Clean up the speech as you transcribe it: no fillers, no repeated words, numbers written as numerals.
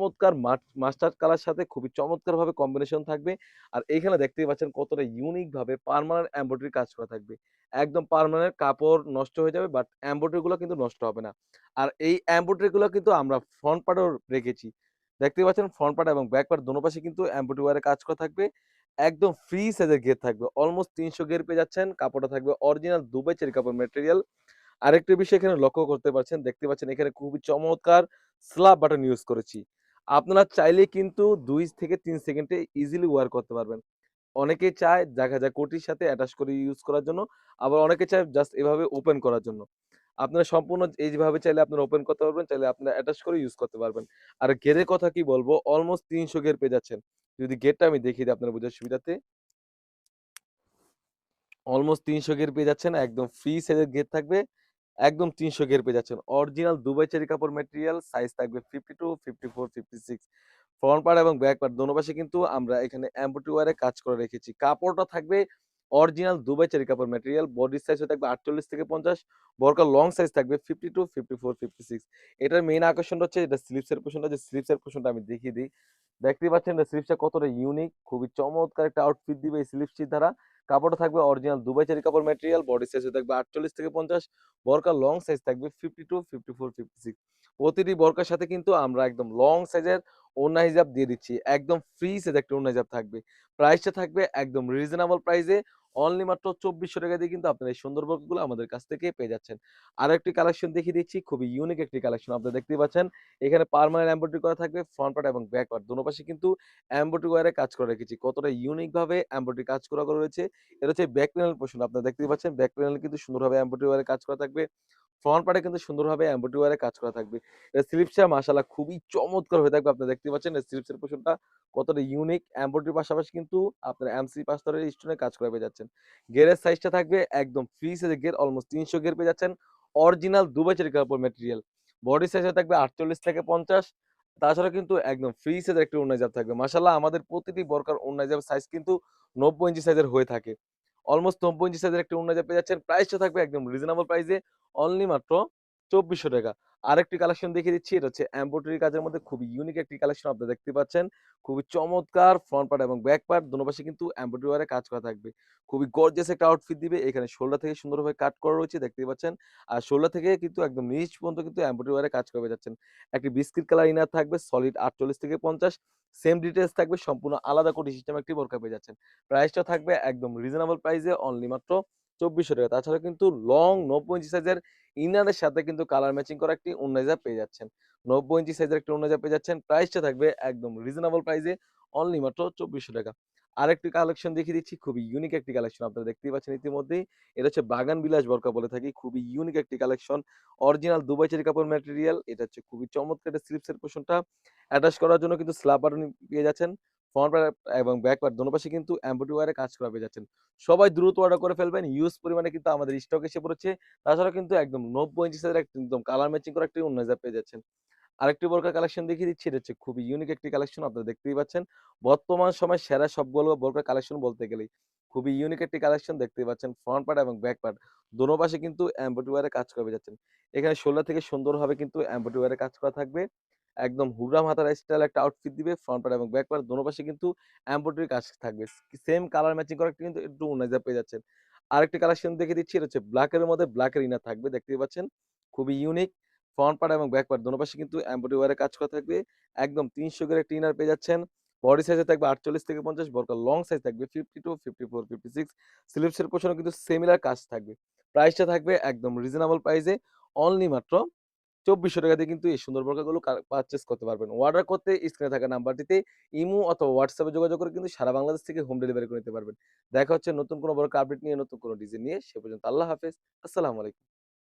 চমৎকার mustard colour সাথে খুবই চমৎকারভাবে কম্বিনেশন থাকবে। আর এইখানে দেখতেই পাচ্ছেন কতটা ইউনিক ভাবে পার্মানেন্ট এমব্রয়ডারি কাজ করা থাকবে। একদম পার্মানেন্ট, কাপড় নষ্ট হয়ে যাবে বাট এমব্রয়ডারি গুলো কিন্তু নষ্ট হবে না। আর এই এমব্রয়ডারি গুলো কিন্তু আমরা ফ্রন্ট পার্টেও রেখেছি। দেখতেই পাচ্ছেন ফ্রন্ট পার্ট এবং ব্যাক পার্ট দোনো পাশে কিন্তু এমব্রয়ডারি ওয়ারে কাজ করা থাকবে। একদম ফ্রি সাইজের ঘের থাকবে। অলমোস্ট ৩০০ ঘের পেয়ে যাচ্ছেন। কাপড়টা থাকবে অরিজিনাল দুবাই চেরি কাপড় ম্যাটেরিয়াল। আরেকটা বিষয় এখানে লক্ষ্য করতে পারছেন, দেখতে পাচ্ছেন এখানে খুবই চমৎকার স্ল্যাব বাটন ইউজ করেছি। আপনারা চাইলে কিন্তু ২ থেকে ৩ সেকেন্ডে ইজিলি ওয়্যার করতে পারবেন। অনেকেই চায় দেখা যায় কোটির সাথে অ্যাটাচ করে ইউজ করার জন্য। আবার অনেকে চায় জাস্ট এভাবে ওপেন করার জন্য। আপনারা সম্পূর্ণ এই যেভাবে চাইলে আপনারা ওপেন করতে পারবেন, চাইলে আপনারা অ্যাটাচ করে ইউজ করতে পারবেন। আর ঘেরের কথা কি বলবো? অলমোস্ট ৩০০ ঘের পেয়ে যাচ্ছেন। যদি ঘেরটা আমি দেখিয়ে দিই আপনার বোঝার সুবিধার্থে। অলমোস্ট ৩০০ ঘের পেয়ে যাচ্ছেন। একদম ফ্রি সাইজের ঘের থাকবে। একদম ৩০০ ঘের পেয়ে যাচ্ছেন। অরিজিনাল দুবাই চেরি কাপড় ম্যাটেরিয়াল সাইজ থাকবে 52, 54, 56। ফ্রন্ট পার্ট এবং ব্যাক পার্ট দোনো পাশে কিন্তু আমরা এখানে এমব্রয়ডারি ওয়্যারে কাজ করে রেখেছি। কাপড়টা থাকবে অরিজিনাল দুবাই চেরি কাপড় ম্যাটেরিয়াল। বডির সাইজ থাকবে ৪৮ থেকে ৫০। বরকার লং সাইজ থাকবে 52, 54, 56। এটার মেইন আকর্ষণটা হচ্ছে এটা স্লিপসের পোরশনটা, যে স্লিপসের পোরশনটা আমি দেখিয়ে দিই। দেখতেই পাচ্ছেন যে স্লিপসটা কতটা ইউনিক, খুবই চমৎকার একটা আউটফিট দিবে এই স্লিপসটির দ্বারা। কাপড়টা থাকবে অরিজিনাল দুবাই চেরি কাপড় ম্যাটেরিয়াল। বডি সাইজ থাকবে ৪৮ থেকে ৫০। বরকার লং সাইজ থাকবে 52, 54, 56। প্রতিটি বরকার সাথে কিন্তু আমরা একদম লং সাইজের ওড়না হিজাব দিয়ে দিচ্ছি। একদম ফ্রি সাইজ একটা ওড়না হিজাব থাকবে। প্রাইসটা থাকবে একদম রিজনেবল প্রাইসে। অনলি মাত্র ৳২৪০০ দিয়ে কিন্তু আপনারা এই সুন্দর বরকাগুলো আমাদের কাছ থেকে পেয়ে যাচ্ছেন। আরেকটি কালেকশন দেখিয়ে দিচ্ছি। খুবই ইউনিক একটি কালেকশন। আপনারা দেখতেই পাচ্ছেন। এখানে পার্মানেন্ট এমব্রয়ডারি করা থাকবে ফ্রন্ট পার্ট এবং ব্যাক পার্ট দোনো পাশে কিন্তু এমব্রয়ডারি ওয়্যারে কাজ করে রেখেছি। কতটা ইউনিক ভাবে এমব্রয়ডারি কাজ করা রয়েছে। এটা হচ্ছে ব্যাক প্যানেল পোরশন। আপনারা দেখতেই পাচ্ছেন ব্যাক প্যানেলে কিন্তু সুন্দরভাবে এমব্রয়ডারি ওয়্যারে কাজ করা থাকবে। ফ্রন্ট পার্টে কিন্তু সুন্দরভাবে এমব্রয়ডারি ওয়্যারে কাজ করা থাকবে। এর স্লিপসটা মাশাআল্লাহ খুবই চমৎকার হয়ে থাকবে। আপনারা দেখতেই পাচ্ছেন এর স্লিপসের পোরশনটা কতটা ইউনিক। এমব্রয়ডারির পাশাপাশি কিন্তু আপনারা এমসি পাস্তরের স্টোনের কাজ করা পেয়ে যাচ্ছেন। ঘেরের সাইজটা থাকবে একদম ফ্রি সাইজের ঘের, অলমোস্ট ৩০০ ঘের পেয়ে যাচ্ছেন। অরিজিনাল দুবাই চেরি কাপড় ম্যাটেরিয়াল। বডি সাইজে থাকবে ৪৮ থেকে ৫০। তাছাড়া কিন্তু একদম ফ্রি সাইজের একটা ওড়না হিজাব থাকবে। মাশাআল্লাহ আমাদের প্রতিটি বরকার ওড়না হিজাবের সাইজ কিন্তু ৯০ ইঞ্চি সাইজের হয়ে থাকে। অলমোস্ট ৯০ ইঞ্চি সাইজের একটা ওড়না হিজাব পেয়ে যাচ্ছেন। প্রাইসটা থাকবে একদম রিজনেবল প্রাইসে। অনলি মাত্র ৳২৪০০। আরেকটি কালেকশন দেখিয়ে দিচ্ছি। এটা হচ্ছে এমব্রয়ডারি কাজের মধ্যে খুবই ইউনিক একটি কালেকশন আপনারা দেখতে পাচ্ছেন। খুবই চমৎকার ফ্রন্ট পার্ট এবং ব্যাক পার্ট দোনো পাশে কিন্তু এমব্রয়ডারি ওয়্যারে কাজ করা থাকবে। খুবই গর্জিয়াস একটা আউটফিট দিবে। এখানে শোল্ডার থেকে সুন্দরভাবে কাট করা রয়েছে দেখতেই পাচ্ছেন। আর শোল্ডার থেকে কিন্তু একদম নিচ পর্যন্ত কিন্তু এমব্রয়ডারি ওয়্যারে কাজ করে পেয়ে যাচ্ছেন। একটি বিস্কিট কালার ইনার থাকবে সলিড ৪৮ থেকে ৫০। সেম ডিটেইলস থাকবে, সম্পূর্ণ আলাদা কোটি সিস্টেম একটি বোরকা পেয়ে যাচ্ছেন। প্রাইসটা থাকবে একদম রিজনেবল প্রাইসে অনলি মাত্র ৳২৪০০। তাছাড়া কিন্তু লং ৯০ ইঞ্চি সাইজের ইনারের সাথে কিন্তু কালার ম্যাচিং করা একটি ওড়না হিজাব পেয়ে যাচ্ছেন। ৯০ ইঞ্চি সাইজের একটি ওড়না হিজাব পেয়ে যাচ্ছেন। প্রাইসটা থাকবে একদম রিজনেবল প্রাইসে অনলি মাত্র ৳২৪০০। আরেকটি কালেকশন দেখিয়ে দিচ্ছি। খুবই ইউনিক একটি কালেকশন আপনারা দেখতেই পাচ্ছেন ইতিমধ্যেই। এটা হচ্ছে বাগান বিলাস বোরকা বলে থাকি। খুবই ইউনিক একটি কালেকশন। অরিজিনাল দুবাই চেরি কাপড় ম্যাটেরিয়াল। এটা হচ্ছে খুবই চমৎকার একটা স্লিপসের পোরশনটা। অ্যাটাচ করার জন্য কিন্তু স্ল্যাব বাটন পেয়ে যাচ্ছেন। ফ্রন্ট পার্ট এবং ব্যাক পার্ট দোনো পাশে কিন্তু এমব্রয়ডারি ওয়্যারে কাজ করা পেয়ে যাচ্ছেন। সবাই দ্রুত অর্ডার করে ফেলবেন। হিউজ পরিমাণে কিন্তু আমাদের স্টক এসে পড়েছে। তাছাড়া কিন্তু একদম ৯০ ইঞ্চি সাইজের একদম কালার ম্যাচিং করা একটি ওড়না হিজাব পেয়ে যাচ্ছেন। আরেকটি বোরকার কালেকশন দেখিয়ে দিচ্ছি। এটা হচ্ছে খুবই ইউনিক একটি কালেকশন আপনারা দেখতেই পাচ্ছেন। বর্তমান সময়ে সেরা সবগুলো বোরকার কালেকশন বলতে গেলেই। খুবই ইউনিক একটি কালেকশন দেখতেই পাচ্ছেন। ফ্রন্ট পার্ট এবং ব্যাক পার্ট দোনো পাশে কিন্তু এমব্রয়ডারি ওয়্যারে কাজ করে পেয়ে যাচ্ছেন। এখানে শোল্ডার থেকে সুন্দরভাবে কিন্তু এমব্রয়ডারি ওয়্যারে কাজ করা থাকবে। একদম হুররা মাথার স্টাইল একটা আউটফিট দিবে। ফ্রন্ট পার্ট এবং ব্যাক পার্ট দোনো পাশে কিন্তু এমব্রয়ডারি কাজ থাকবে। সেম কালার ম্যাচিং করা কিন্তু একটু ওড়না হিজাব পেয়ে যাচ্ছেন। আরেকটি কালেকশন দেখিয়ে দিচ্ছি। এটা হচ্ছে ব্লাক এর মধ্যে ব্লাক এর ইনার থাকবে। দেখতেই পাচ্ছেন। খুবই ইউনিক। ফ্রন্ট পার্ট এবং ব্যাক পার্ট দোনো পাশে কিন্তু এমব্রয়ডারি ওয়্যারে কাজ করা থাকবে। একদম ৩০০ করে একটি ইনার পেয়ে যাচ্ছেন। বডি সাইজে থাকবে ৪৮ থেকে ৫০। বরকার লং সাইজ থাকবে 52, 54, 56। স্লিপসের পোরশনেও কিন্তু সিমিলার কাজ থাকবে। প্রাইসটা থাকবে একদম রিজনেবল প্রাইসে অনলি মাত্র ৳২৪০০ দিয়ে কিন্তু এই সুন্দর বোরকাগুলো পারচেজ করতে পারবেন। অর্ডার করতে স্ক্রিনে থাকা নাম্বারটিতে ইমো অথবা হোয়াটসঅ্যাপে যোগাযোগ করে কিন্তু সারা বাংলাদেশ থেকে হোম ডেলিভারি করে নিতে পারবেন। দেখা হচ্ছে নতুন কোনো বোরকা আপডেট নিয়ে, নতুন কোনো ডিজাইন নিয়ে। সে পর্যন্ত আল্লাহ হাফেজ। আসসালামু আলাইকুম।